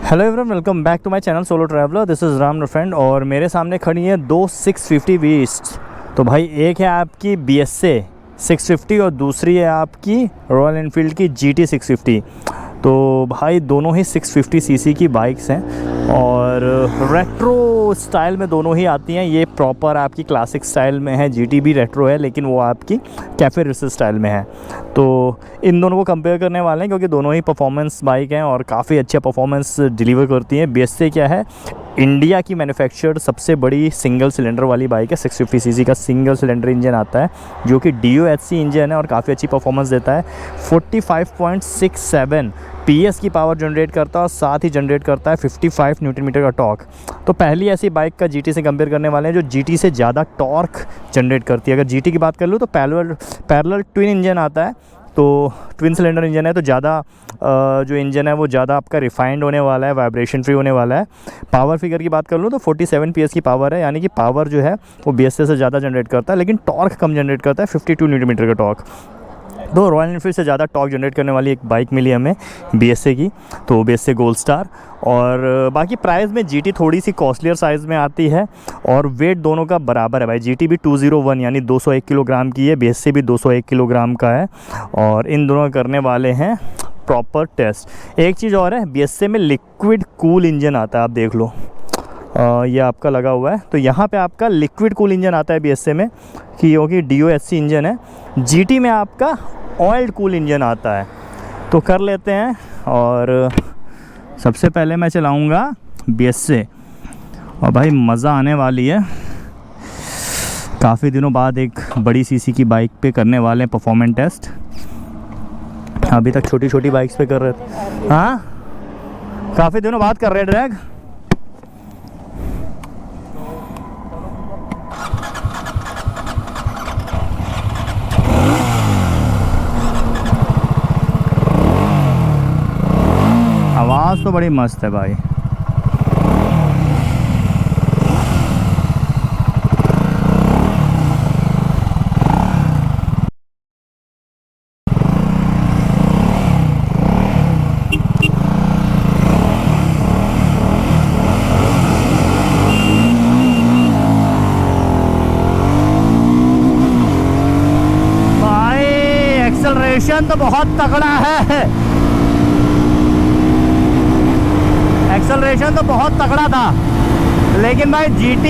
Hello everyone, welcome back to my channel solo traveller. This is Ram friend और मेरे सामने खड़ी है दो 650 बीस्ट। तो भाई एक है आपकी BSA 650 और दूसरी है आपकी रॉयल एनफील्ड की GT 650। तो भाई दोनों ही 650 सीसी की बाइक्स हैं और रेट्रो स्टाइल में दोनों ही आती हैं। ये प्रॉपर आपकी क्लासिक स्टाइल में है, GT भी रेट्रो है लेकिन वो आपकी कैफ़े रेसर स्टाइल में है। तो इन दोनों को कंपेयर करने वाले हैं क्योंकि दोनों ही परफॉर्मेंस बाइक हैं और काफ़ी अच्छा परफॉर्मेंस डिलीवर करती हैं। BSA क्या है, इंडिया की मैन्युफैक्चर्ड सबसे बड़ी सिंगल सिलेंडर वाली बाइक है। 650 सीसी का सिंगल सिलेंडर इंजन आता है जो कि DOHC इंजन है और काफ़ी अच्छी परफॉर्मेंस देता है। 45.67 PS की पावर जनरेट करता है और साथ ही जनरेट करता है 55 न्यूटन मीटर का टॉर्क। तो पहली ऐसी बाइक का GT से कंपेयर करने वाले हैं जो GT से ज़्यादा टॉर्क जनरेट करती है। अगर GT की बात कर लूँ तो पैरेलल ट्विन इंजन आता है, तो ट्विन सिलेंडर इंजन है तो ज़्यादा जो इंजन है वो ज़्यादा आपका रिफाइंड होने वाला है, वाइब्रेशन फ्री होने वाला है। पावर फिगर की बात कर लूँ तो 47 PS की पावर है, यानी कि पावर जो है वो BSA से ज़्यादा जनरेट करता है लेकिन टॉर्क कम जनरेट करता है, 52 न्यूटन मीटर का टॉर्क। तो रॉयल एनफील्ड से ज़्यादा टॉर्क जनरेट करने वाली एक बाइक मिली हमें BSA की, तो BSA गोल्ड स्टार। और बाकी प्राइस में GT थोड़ी सी कॉस्टलियर साइज़ में आती है और वेट दोनों का बराबर है भाई। GT भी 201 यानी 201 किलोग्राम की है, BSA भी 201 किलोग्राम का है और इन दोनों करने वाले हैं प्रॉपर टेस्ट। एक चीज़ और है, BSA में लिक्विड कूल इंजन आता है, आप देख लो ये आपका लगा हुआ है। तो यहाँ पे आपका लिक्विड कूल इंजन आता है BSA में क्योंकि DOHC इंजन है। GT में आपका ऑयल कूल इंजन आता है। तो कर लेते हैं और सबसे पहले मैं चलाऊँगा BSA और भाई मज़ा आने वाली है। काफ़ी दिनों बाद एक बड़ी सीसी की बाइक पे करने वाले हैं परफॉर्मेंस टेस्ट। अभी तक छोटी छोटी बाइक्स पे कर रहे थे, हाँ काफ़ी दिनों बाद कर रहे हैं ड्रैग। आवाज़ तो बड़ी मस्त है भाई। भाई एक्सेलरेशन तो बहुत तगड़ा है, एक्सेलरेशन तो बहुत तगड़ा था लेकिन भाई GT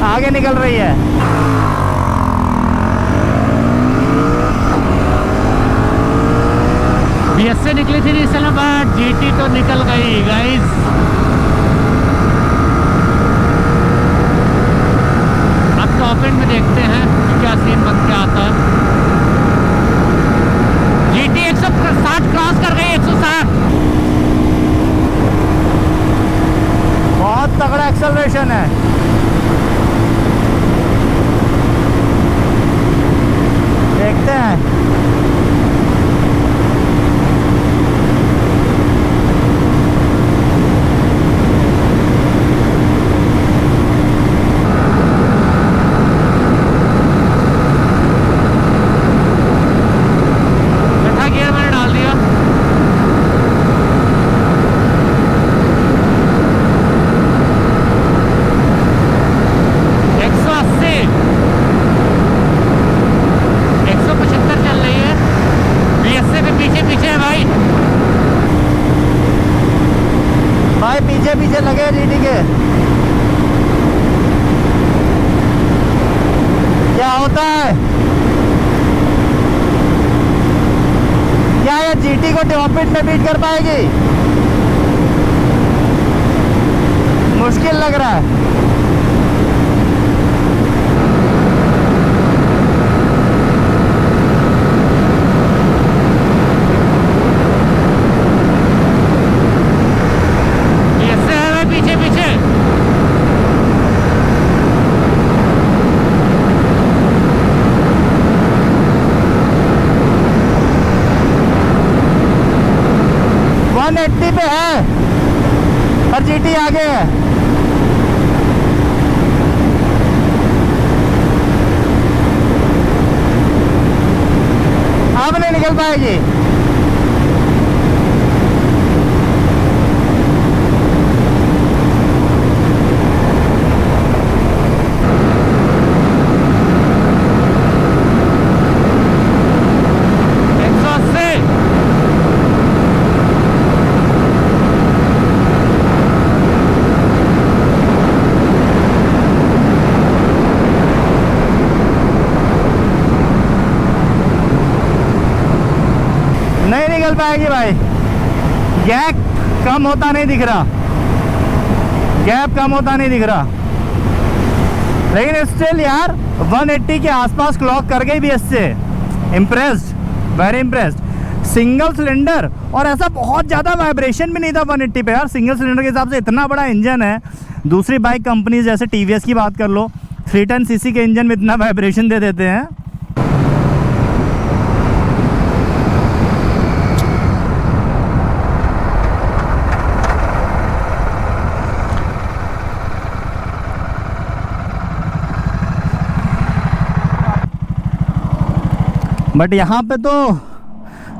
आगे निकल रही है। BSA निकली थी इस समय बाद GT तो निकल गई गाइस। अब टॉप एंड में देखते हैं कि क्या सीन बन के आता है। GT 160 क्रॉस कर गई, 160। बहुत तगड़ा एक्सेलरेशन है। देखते हैं छठा गियर मैंने डाल दिया। भाई पीछे पीछे लगे GT के। क्या होता है, क्या ये GT को टॉप स्पीड में बीट कर पाएगी? मुश्किल लग रहा है। पीछे पीछे पे है और GT आगे है। अब नहीं निकल पाएगी। चल पाएगी भाई, गैप कम होता नहीं दिख रहा, गैप कम होता नहीं दिख रहा, लेकिन स्टिल यार 180 के आसपास क्लॉक कर गई BS से। Impressed, very impressed. Single cylinder और ऐसा बहुत ज़्यादा वाइब्रेशन भी नहीं था 180 पे यार, सिंगल सिलेंडर के हिसाब से इतना बड़ा इंजन है। दूसरी बाइक कंपनीज जैसे TVS की बात कर लो, 310 cc के इंजन में इतना वाइब्रेशन दे देते हैं। बट यहाँ पे तो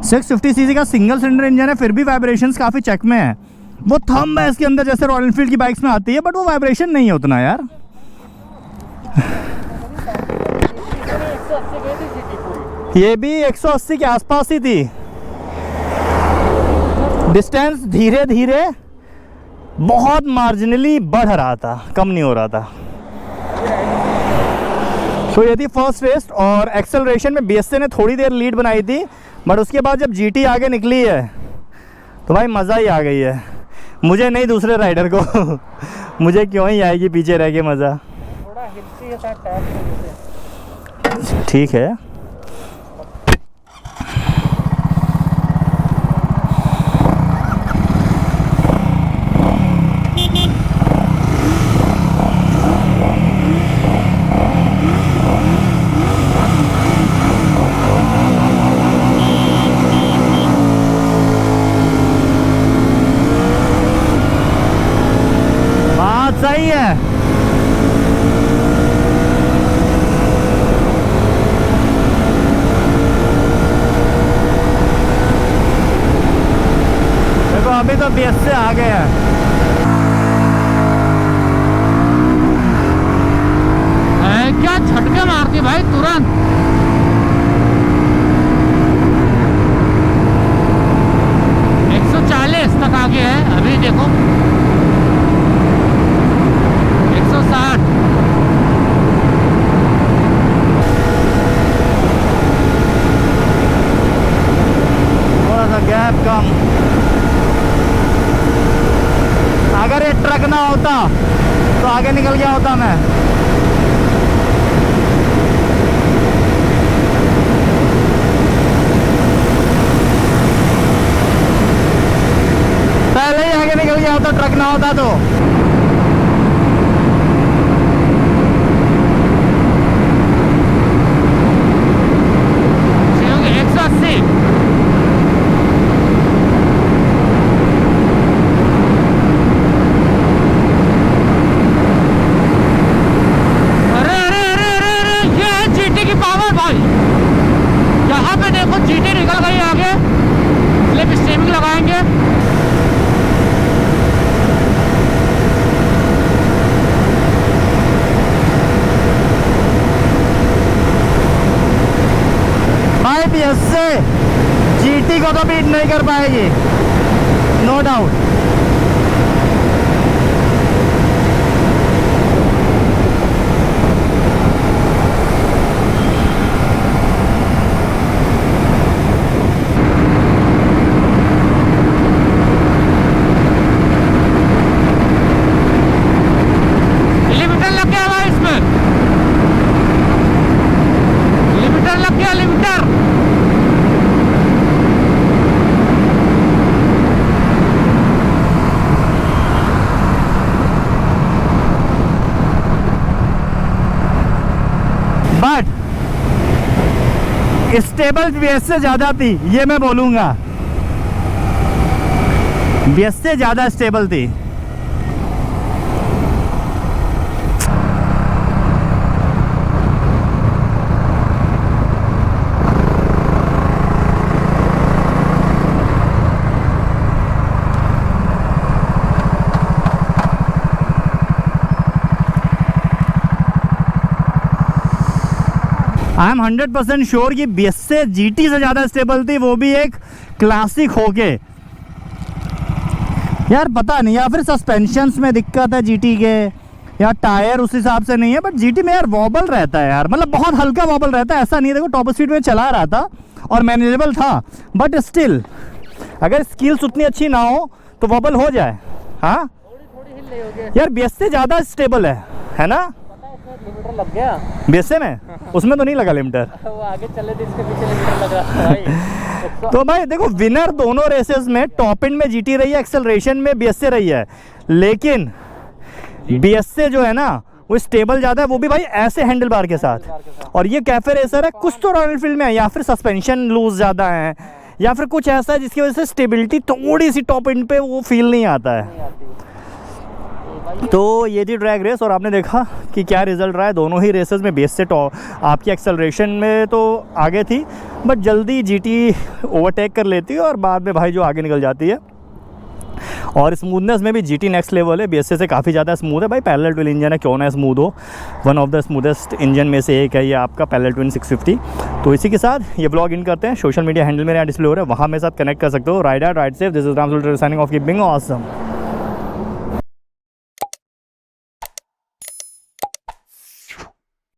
650 cc का सिंगल सिलेंडर इंजन है, फिर भी वाइब्रेशंस काफ़ी चेक में है। वो थंब है इसके अंदर जैसे रॉयल एनफील्ड की बाइक्स में आती है, बट वो वाइब्रेशन नहीं है उतना यार। ये भी 180 के आसपास ही थी। डिस्टेंस धीरे धीरे बहुत मार्जिनली बढ़ रहा था, कम नहीं हो रहा था। तो ये थी फर्स्ट रेस, और एक्सेलरेशन में BSA ने थोड़ी देर लीड बनाई थी, बट उसके बाद जब GT आगे निकली है तो भाई मज़ा ही आ गई है। मुझे नहीं, दूसरे राइडर को मुझे क्यों ही आएगी पीछे रह के मज़ा। ठीक है, सही है। देखो अभी तो BS से आ गए हैं। क्या झटके मारती भाई तुरंत। तक आगे है अभी, देखो 160। थोड़ा सा गैप कम। अगर ये ट्रक ना होता तो आगे निकल गया होता मैं। पहले ही आगे निकल गया होता, ट्रक ना होता तो। इससे GT को तो बीट नहीं कर पाएगी, नो डाउट। लिमिटर लग गया भाई, इसमें लिमिटर लग गया, लिमिटर। बट स्टेबल BS से ज़्यादा थी, ये मैं बोलूँगा। BS से ज़्यादा स्टेबल थी। आई एम 100% श्योर कि BS से GT से ज़्यादा स्टेबल थी, वो भी एक क्लासिक होके। यार पता नहीं, या फिर सस्पेंशंस में दिक्कत है GT के, या टायर उस हिसाब से नहीं है। बट GT में यार वॉबल रहता है यार, मतलब बहुत हल्का वॉबल रहता है, ऐसा नहीं है। देखो टॉप स्पीड में चला रहा था और मैनेजेबल था, बट स्टिल अगर स्किल्स उतनी अच्छी ना हो तो वॉबल हो जाए। हाँ थोड़ी हिल रही होगी। यार BS से ज़्यादा स्टेबल है ना? पता है इसमें लिमिटर लग गया। BS में उसमें तो नहीं लगा लिमिटर। वो आगे चले थे, इसके पीछे लिमिटर लगा भाई। तो भाई देखो विनर दोनों रेसेस में टॉप एंड में GT रही है, एक्सेलरेशन में BS से रही है, लेकिन BS से जो है ना वो स्टेबल ज़्यादा है, वो भी भाई ऐसे हैंडल बार के साथ। और ये कैफे रेसर है, कुछ तो रॉयल एनफील्ड में है, या फिर सस्पेंशन लूज ज़्यादा है, या फिर कुछ ऐसा है जिसकी वजह से स्टेबिलिटी थोड़ी सी टॉप एंड पे वो फील नहीं आता है। तो ये थी ड्रैग रेस और आपने देखा कि क्या रिजल्ट रहा है। दोनों ही रेसेस में BS से आपकी एक्सेलरेशन में तो आगे थी, बट जल्दी GT ओवरटेक कर लेती है और बाद में भाई जो आगे निकल जाती है। और स्मूथनेस में भी GT नेक्स्ट लेवल है, BS से काफ़ी ज़्यादा स्मूथ है भाई। पैरेलल ट्विन इंजन है, क्यों ना स्मूथ हो, one of the smoothest engine में से एक है ये आपका पैरेलल ट्विन 650। तो इसी के साथ ये ब्लॉग इन करते हैं। सोशल मीडिया हैंडल मेरे यहाँ डिस्प्ले हो रहा है, वहाँ मेरे साथ कनेक्ट कर सकते हो। Ride safe, this is Ram signing off, keeping awesome.